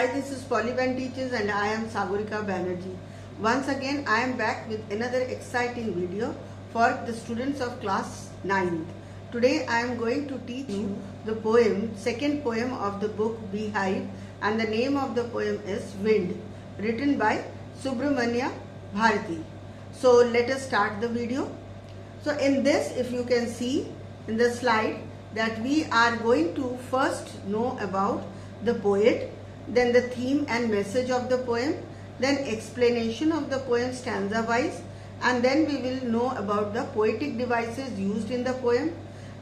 Hi, this is Polyban Teaches and I am Sagorika Banerjee. Once again, I am back with another exciting video for the students of class 9th. Today, I am going to teach you the second poem of the book Beehive, and the name of the poem is Wind, written by Sagorika Banerjee. So, let us start the video. So, in this, if you can see in the slide, that we are going to first know about the poet, then the theme and message of the poem, then explanation of the poem stanza wise, and then we will know about the poetic devices used in the poem,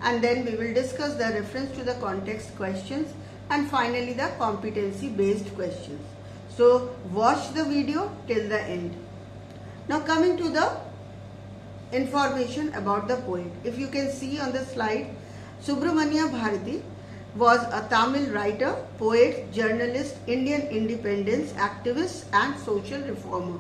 and then we will discuss the reference to the context questions, and finally the competency based questions. So watch the video till the end. Now coming to the information about the poet. If you can see on the slide, Sagorika Banerjee was a Tamil writer, poet, journalist, Indian independence activist and social reformer.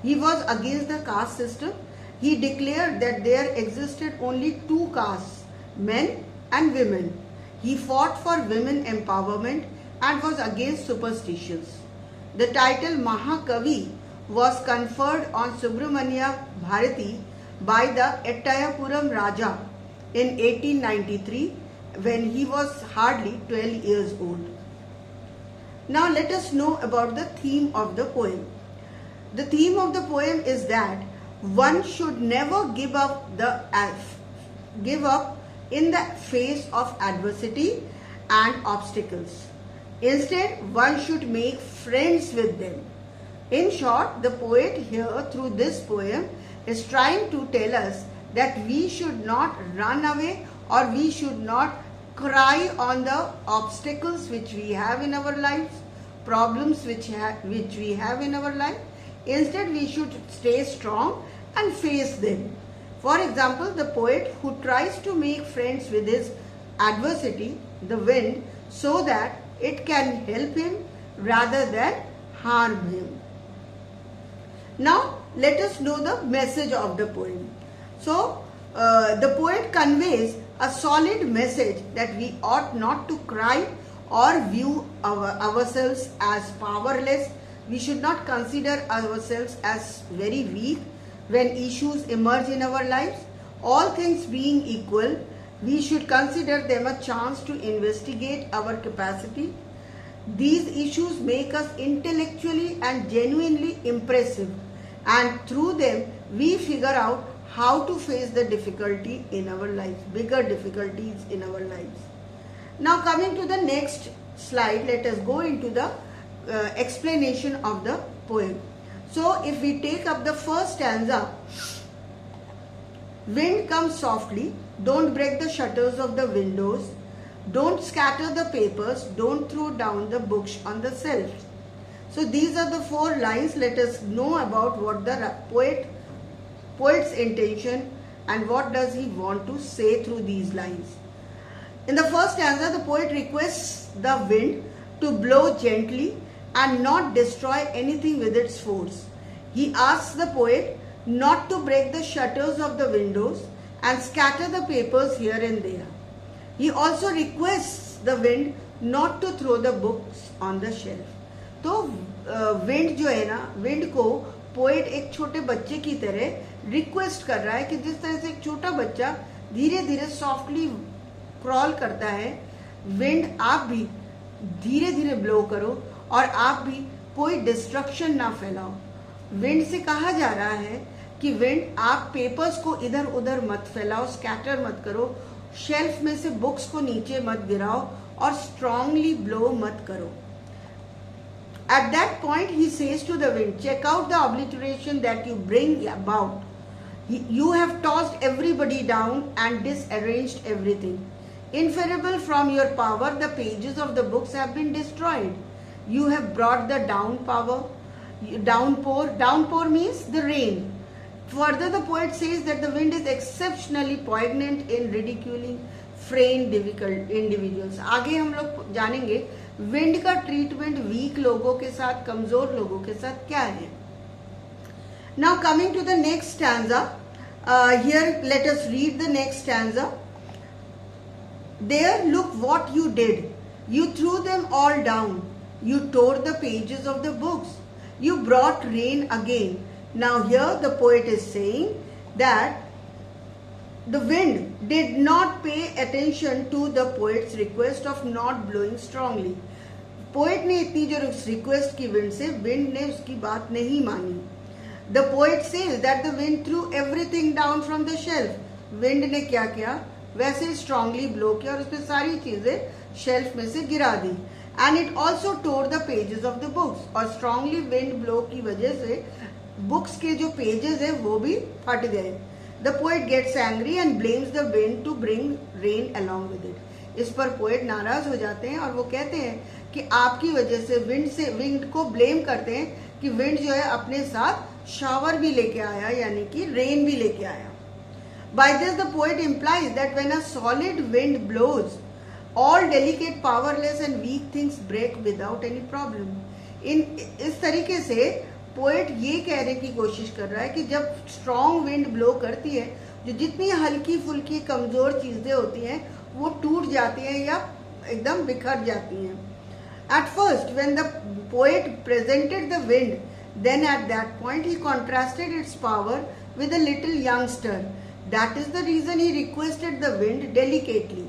He was against the caste system. He declared that there existed only two castes, men and women. He fought for women empowerment and was against superstitions. The title Mahakavi was conferred on Sagorika Banerjee by the Ettayapuram Raja in 1893 when he was hardly 12 years old. Now let us know about the theme of the poem. The theme of the poem is that one should never give up in the face of adversity and obstacles. Instead, one should make friends with them. In short, the poet here through this poem is trying to tell us that we should not run away or we should not cry on the obstacles which we have in our lives, problems which we have in our life. Instead, we should stay strong and face them. For example, the poet who tries to make friends with his adversity, the wind, so that it can help him rather than harm him. Now, let us know the message of the poem. So, the poet conveys a solid message that we ought not to cry or view ourselves as powerless. We should not consider ourselves as very weak when issues emerge in our lives. All things being equal, we should consider them a chance to investigate our capacity. These issues make us intellectually and genuinely impressive, and through them we figure out how to face the difficulty in our lives, bigger difficulties in our lives. Now coming to the next slide, let us go into the explanation of the poem. So if we take up the first stanza, wind comes softly, don't break the shutters of the windows, don't scatter the papers, don't throw down the books on the shelves. So these are the four lines. Let us know about what the poet's intention and what does he want to say through these lines. In the first stanza, the poet requests the wind to blow gently and not destroy anything with its force. He asks the poet not to break the shutters of the windows and scatter the papers here and there. He also requests the wind not to throw the books on the shelf. तो wind जो है ना, wind को poet एक छोटे बच्चे की तरह रिक्वेस्ट कर रहा है कि जिस तरह से एक छोटा बच्चा धीरे धीरे सॉफ्टली क्रॉल करता है, विंड आप भी धीरे धीरे ब्लो करो और आप भी कोई डिस्ट्रक्शन ना फैलाओ. विंड से कहा जा रहा है कि विंड आप पेपर्स को इधर उधर मत फैलाओ, स्कैटर मत करो, शेल्फ में से बुक्स को नीचे मत गिराओ और स्ट्रांगली ब्लो मत करो. At that point, he says to the wind, check out the obliteration that you bring about. You have tossed everybody down and disarranged everything. Inferable from your power, the pages of the books have been destroyed. You have brought the downpour. Downpour means the rain. Further, the poet says that the wind is exceptionally poignant in ridiculing frail, difficult individuals. आगे हम लोग जानेंगे wind का treatment week लोगों के साथ, कमजोर लोगों के साथ क्या है. Now coming to the next stanza, here let us read the next stanza. There, look what you did. You threw them all down. You tore the pages of the books. You brought rain again. Now here the poet is saying that the wind did not pay attention to the poet's request of not blowing strongly. Poet ने इतनी जो request की wind से, wind ने उसकी बात नहीं मानी. The poet says that the wind through everything down from the shelf. Wind ने क्या किया, वैसे स्ट्रांगली ब्लो किया और उसने सारी चीजें शेल्फ में से गिरा दी. And it also tore the pages of the books. और स्ट्रांगली विंड ब्लो की वजह से बुक्स के जो पेजेस है वो भी फट गए. The poet gets angry and blames the wind to bring rain along with it. इस पर पोएट नाराज हो जाते हैं और वो कहते हैं कि आपकी वजह से विंड को ब्लेम करते हैं कि विंड जो है अपने साथ शावर भी लेके आया, यानी कि रेन भी लेके आया. By this the poet implies that when a solid wind blows, all delicate, powerless and weak things break without any problem. इस तरीके से पोएट ये कहने की कोशिश कर रहा है कि जब स्ट्रॉन्ग विंड ब्लो करती है, जो जितनी हल्की फुल्की कमजोर चीजें होती हैं वो टूट जाती हैं या एकदम बिखर जाती हैं. At first, when the poet presented the wind, then at that point he contrasted its power with a little youngster. That is the reason he requested the wind delicately.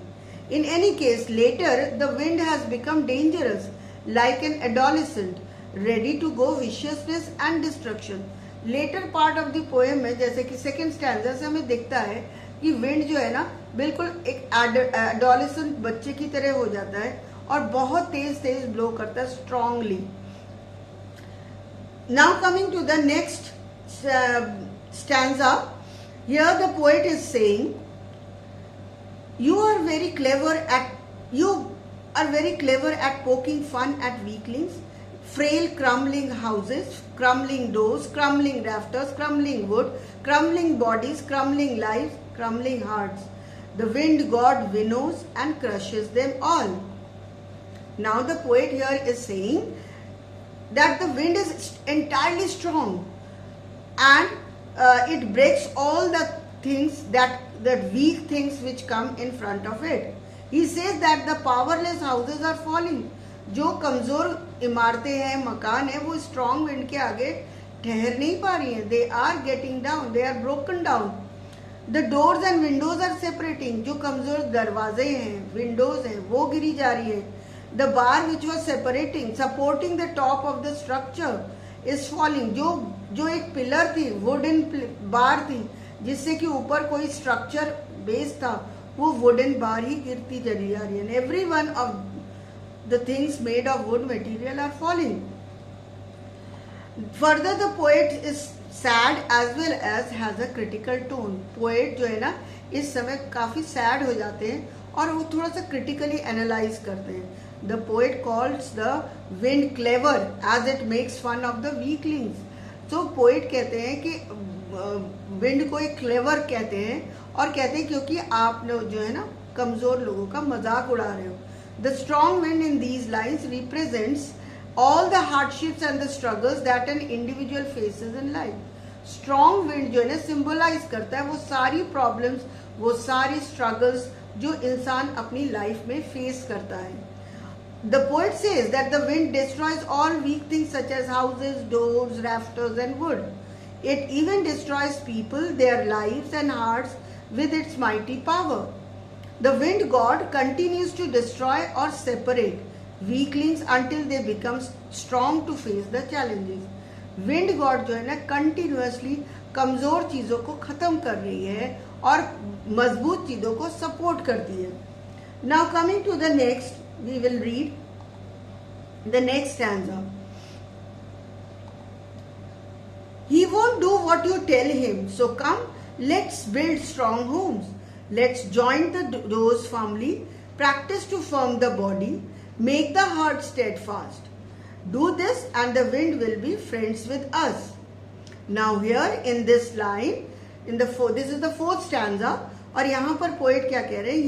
In any case, later the wind has become dangerous, like an adolescent, ready to go viciousness and destruction. Later part of the poem में, जैसे कि second stanza से हमें दिखता है कि wind जो है ना बिल्कुल एक एडोलेसेंट बच्चे की तरह हो जाता है और बहुत तेज तेज ब्लो करता है strongly. Now coming to the next stanza, here the poet is saying, you are very clever at poking fun at weaklings, frail crumbling houses, crumbling doors, crumbling rafters, crumbling wood, crumbling bodies, crumbling lives, crumbling hearts. The wind god winnows and crushes them all. Now the poet here is saying that the wind is entirely strong and it breaks all the things the weak things which come in front of it. He says that the powerless houses are falling. जो कमजोर इमारतें हैं, मकान है, वो strong wind के आगे ठहर नहीं पा रही हैं. They are getting down, they are broken down. The doors and windows are separating. जो कमजोर दरवाजे हैं, विंडोज हैं, वो गिरी जा रही है. The bar which was supporting the top of the structure is falling. जो एक पिलर थी, वुडन बार थी, जिससे कि ऊपर कोई स्ट्रक्चर बेस था, वो वुडन बार ही गिरती चली जा रही है. And every one of the things made of wood material are falling. Further, the poet is sad as well as has a critical tone. Poet जो है ना इस समय काफी sad हो जाते हैं और वो थोड़ा सा critically analyze करते हैं. The poet calls the wind clever as it makes fun of the weaklings. So poet कहते हैं कि विंड को एक क्लेवर कहते हैं और कहते हैं क्योंकि आप लोग जो है ना कमजोर लोगों का मजाक उड़ा रहे हो. The strong wind in these lines represents all the hardships and the struggles that an individual faces in life. Strong wind जो है ना symbolize करता है वो सारी problems, वो सारी struggles जो इंसान अपनी life में face करता है. The poet says that the wind destroys all weak things such as houses, doors, rafters and wood. It even destroys people, their lives and hearts with its mighty power. The wind god continues to destroy or separate weaklings until they become strong to face the challenges. Wind god जो है ना continuously कमजोर चीजों को खत्म कर रही है और मजबूत चीजों को support करती है. Now coming to the next, we will read the next stanza. He won't do what you tell him, so come, let's build strong homes. Let's join the doors firmly, practice to firm the body, make the heart steadfast. Do this and the wind will be friends with us. Now here in this line, this is the fourth stanza, और यहाँ पर poet क्या कह रहे हैं?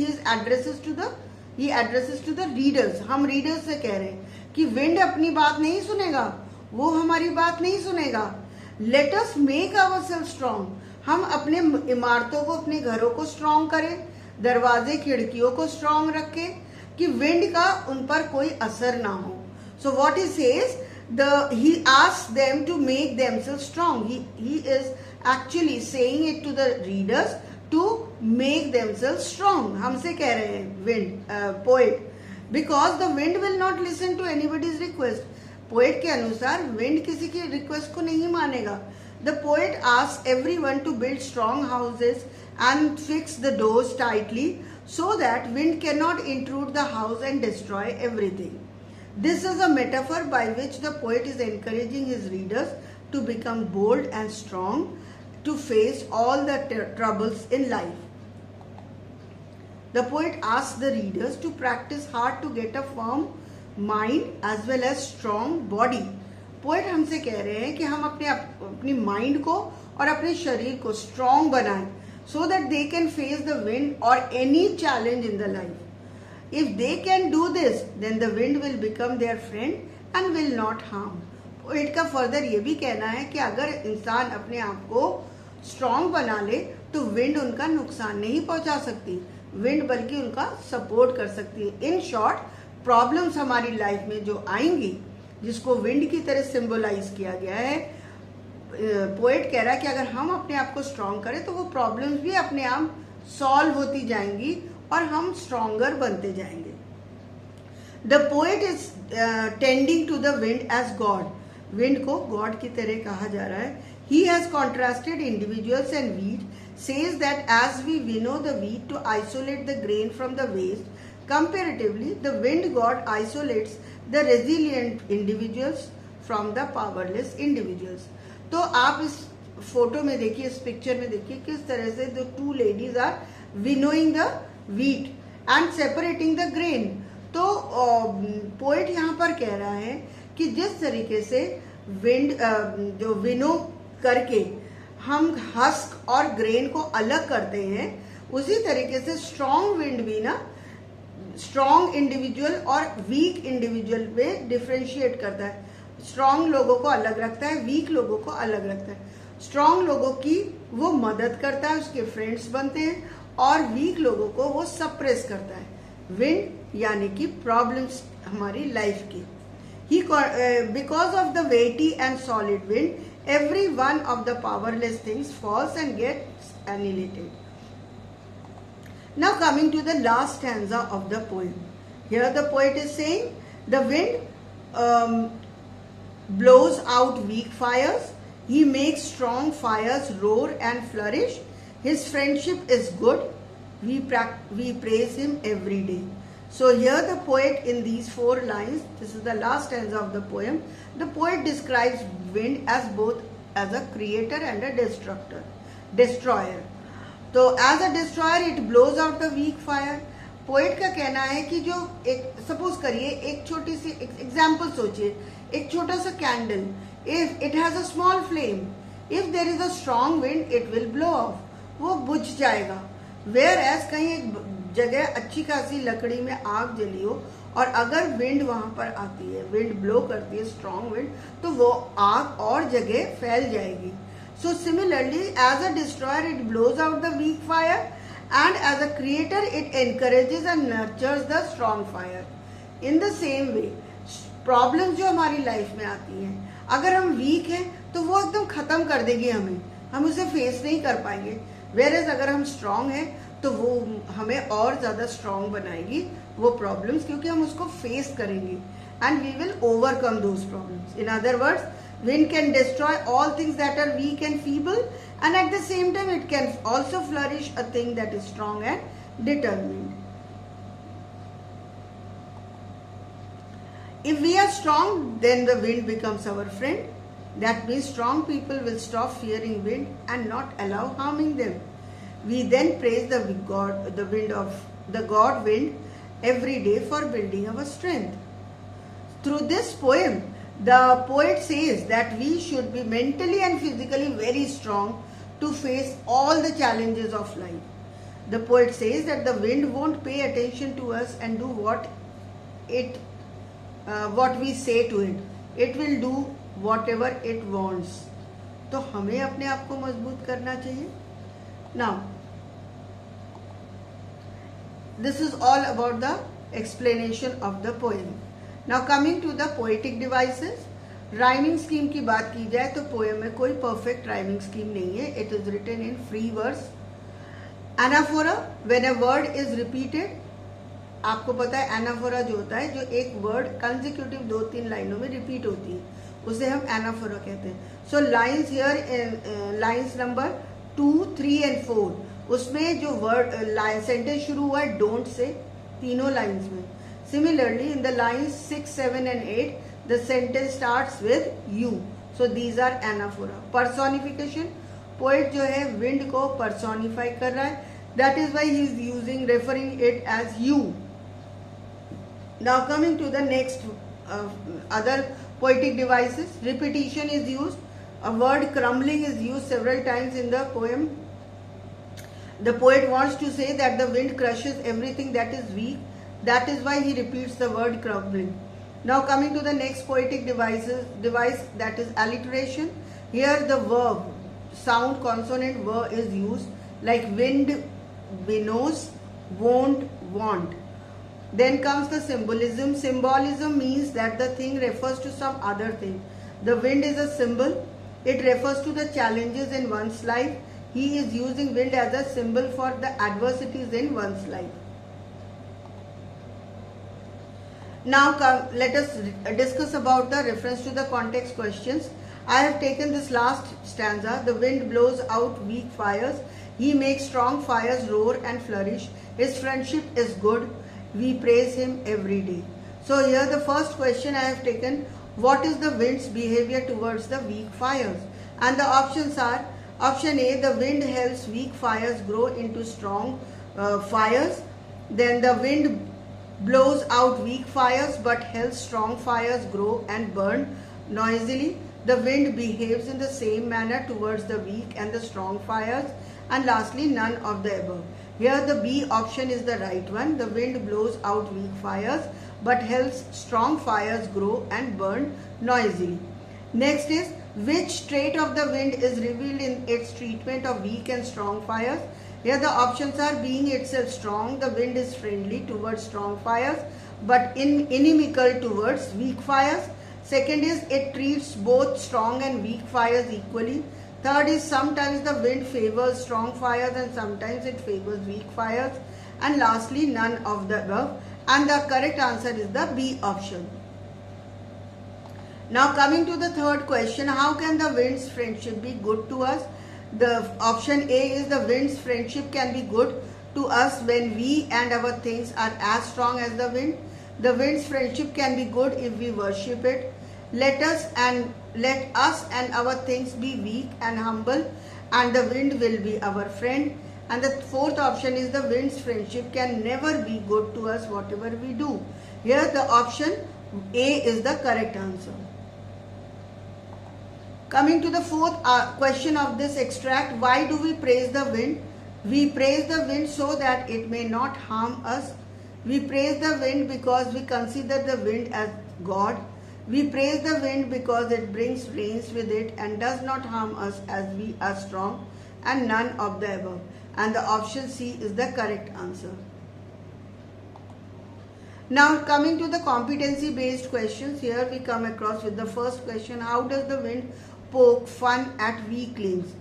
He addresses to the readers. हम readers से कह रहे हैं कि wind अपनी बात नहीं सुनेगा, वो हमारी बात नहीं सुनेगा. Let us make ourselves strong. हम अपने इमारतों को, अपने घरों को स्ट्रॉन्ग करें, दरवाजे खिड़कियों को स्ट्रॉन्ग रखें कि विंड का उन पर कोई असर ना हो. So what he says, he asks them to make themselves strong. He is actually saying it to the readers to make themselves strong. हमसे कह रहे हैं wind, poet, because the wind will not listen to anybody's request. Poet के अनुसार wind किसी की request को नहीं मानेगा. The poet asks everyone to build strong houses and fix the doors tightly so that wind cannot intrude the house and destroy everything. This is a metaphor by which the poet is encouraging his readers to become bold and strong to face all the troubles in life. The poet asks the readers to practice hard to get a firm mind as well as strong body. Poet हमसे कह रहे हैं कि हम अपनी mind को और अपने शरीर को स्ट्रॉन्ग बनाएं so that they can face the wind or any challenge in the life. If they can do this, then the wind will become their friend and will not harm. Poet का further ये भी कहना है कि अगर इंसान अपने आप को स्ट्रॉन्ग बना ले तो विंड उनका नुकसान नहीं पहुंचा सकती, विंड बल्कि उनका सपोर्ट कर सकती है. इन शॉर्ट, प्रॉब्लम्स हमारी लाइफ में जो आएंगी, जिसको विंड की तरह सिंबलाइज किया गया है, पोएट कह रहा है कि अगर हम अपने आप को स्ट्रॉन्ग करें तो वो प्रॉब्लम्स भी अपने आप सॉल्व होती जाएंगी और हम स्ट्रॉन्गर बनते जाएंगे. The poet is tending to the wind as God. Wind को गॉड की तरह कहा जा रहा है. He has contrasted individuals and wheat, says that as we winnow the wheat to isolate the grain from the waste, comparatively the wind god isolates the resilient individuals from the powerless individuals. तो आप इस photo में देखिए, इस picture में देखिए किस तरह से the two ladies are winnowing the wheat and separating the grain. तो पोएट यहाँ पर कह रहा है कि जिस तरीके से विंड जो विनो करके हम हस्क और ग्रेन को अलग करते हैं, उसी तरीके से स्ट्रॉन्ग विंड भी ना स्ट्रॉन्ग इंडिविजुअल और वीक इंडिविजुअल में डिफरेंशिएट करता है. स्ट्रॉन्ग लोगों को अलग रखता है, वीक लोगों को अलग रखता है. स्ट्रॉन्ग लोगों की वो मदद करता है, उसके फ्रेंड्स बनते हैं, और वीक लोगों को वो सप्रेस करता है. विंड यानी कि प्रॉब्लम्स हमारी लाइफ की. He because of the weighty and solid wind, every one of the powerless things falls and gets annihilated. Now coming to the last stanza of the poem. Here the poet is saying, the wind blows out weak fires. He makes strong fires roar and flourish. His friendship is good. We praise him every day. So here the poet, in these 4 lines, this is the last stanza of the poem, the poet describes wind as both as a creator and a destroyer. तो as a destroyer it blows out the weak fire. Poet का कहना है कि जो एक suppose करिए, एक छोटी सी एग्जाम्पल सोचिए, एक छोटा सा candle, if it has a small flame, if there is a strong wind it will blow of, वो बुझ जाएगा. वेयर एज कहीं एक जगह अच्छी खासी लकड़ी में आग जली हो और अगर विंड वहां पर आती है, विंड ब्लो करती है, स्ट्रॉन्ग विंड, तो वो आग और जगह फैल जाएगी. So similarly, as a destroyer, it blows out the weak fire, and as a creator, it encourages and nurtures the strong fire. In the same way, problems जो हमारी लाइफ में आती हैं, अगर हम वीक हैं तो वो एकदम खत्म कर देगी हमें, हम उसे फेस नहीं कर पाएंगे. Whereas अगर हम स्ट्रांग हैं तो वो हमें और ज्यादा स्ट्रांग बनाएगी वो प्रॉब्लम्स, क्योंकि हम उसको फेस करेंगे and we will overcome those problems. In other words, wind can destroy all things that are weak and feeble, and at the same time it can also flourish a thing that is strong and determined. If we are strong, then the wind becomes our friend. That means strong people will stop fearing wind and not allow harming them. We then praise the god wind every day for building our strength. Through this poem, the poet says that we should be mentally and physically very strong to face all the challenges of life. The poet says that the wind won't pay attention to us and do what we say to it. It will do whatever it wants. तो हमें अपने आप को मजबूत करना चाहिए. Now, this is all about the explanation of the poem. Now coming to the poetic devices, rhyming scheme की बात की जाए तो पोएम में कोई परफेक्ट राइमिंग स्कीम नहीं है. It is written in free verse. Anaphora, when a word is repeated, आपको पता है एनाफोरा जो होता है, जो एक वर्ड कंसेक्यूटिव 2-3 लाइनों में रिपीट होती है, उसे हम एनाफोरा कहते हैं. सो lines here, lines number 2, 3 and 4, उसमें जो वर्ड सेंटेंस शुरू हुआ है डोंट से, तीनों लाइन्स में. Similarly in the lines 6, 7 and 8, the sentence starts with you. So these are anaphora. Personification, poet जो है wind को personify कर रहा है. That is why he is referring it as you. Now coming to the next other poetic devices, repetition is used. A word crumbling is used several times in the poem. The poet wants to say that the wind crushes everything that is weak. That is why he repeats the word crumbling. Now coming to the next poetic device, that is alliteration. Here the verb, sound consonant verb is used, like wind, winnows, won't, want. Then comes the symbolism. Symbolism means that the thing refers to some other thing. The wind is a symbol. It refers to the challenges in one's life. He is using wind as a symbol for the adversities in one's life. Now let us discuss about the reference to the context questions. I have taken this last stanza. The wind blows out weak fires. He makes strong fires roar and flourish. His friendship is good. We praise him every day. So here the first question I have taken, what is the wind's behavior towards the weak fires? And the options are, option A, the wind helps weak fires grow into strong fires. Then the wind blows out weak fires but helps strong fires grow and burn noisily. The wind behaves in the same manner towards the weak and the strong fires. And lastly, none of the above. Here the B option is the right one. The wind blows out weak fires but helps strong fires grow and burn noisily. Next is, which trait of the wind is revealed in its treatment of weak and strong fires? Here the options are, being itself strong, the wind is friendly towards strong fires but inimical towards weak fires. Second is, it treats both strong and weak fires equally. Third is, sometimes the wind favors strong fires and sometimes it favors weak fires. And lastly, none of the above. And the correct answer is the B option. Now coming to the third question, how can the wind's friendship be good to us? The option A is, the wind's friendship can be good to us when we and our things are as strong as the wind. The wind's friendship can be good if we worship it. Let us and our things be weak and humble, and the wind will be our friend. And the fourth option is, the wind's friendship can never be good to us whatever we do. Here the option A is the correct answer. Coming to the fourth question of this extract, why do we praise the wind? We praise the wind so that it may not harm us. We praise the wind because we consider the wind as God. We praise the wind because it brings rains with it and does not harm us as we are strong. And none of the above. And the option C is the correct answer. Now coming to the competency based questions, here we come across with the first question, how does the wind poke fun at weaklings?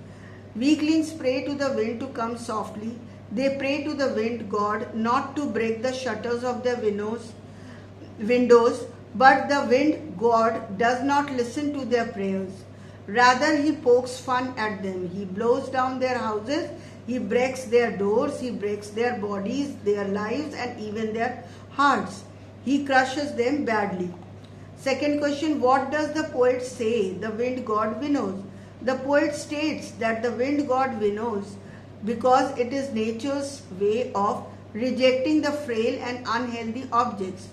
Weaklings pray to the wind to come softly. They pray to the wind god not to break the shutters of their windows, but the wind god does not listen to their prayers. Rather, he pokes fun at them. He blows down their houses, he breaks their doors, he breaks their bodies, their lives, and even their hearts. He crushes them badly. Second question, what does the poet say the wind god winnows? The poet states that the wind god winnows because it is nature's way of rejecting the frail and unhealthy objects.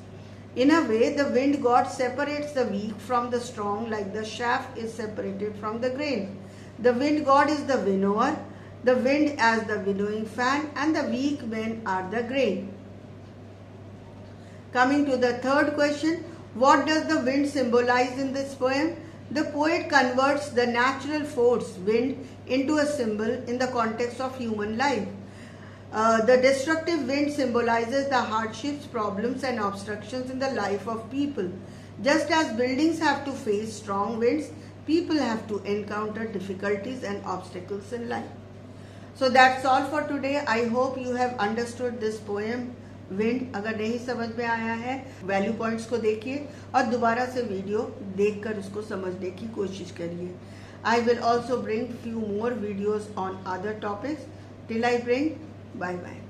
In a way, the wind god separates the weak from the strong like the shaft is separated from the grain. The wind god is the winnower, the wind as the winnowing fan, and the weak men are the grain. Coming to the third question, what does the wind symbolize in this poem? The poet converts the natural force, wind, into a symbol in the context of human life. The destructive wind symbolizes the hardships, problems and obstructions in the life of people. Just as buildings have to face strong winds, people have to encounter difficulties and obstacles in life. So that's all for today. I hope you have understood this poem wind. अगर नहीं समझ में आया है, value points को देखिए और दोबारा से वीडियो देखकर उसको समझने की कोशिश करिए. I will also bring few more videos on other topics. Till I bring, bye bye.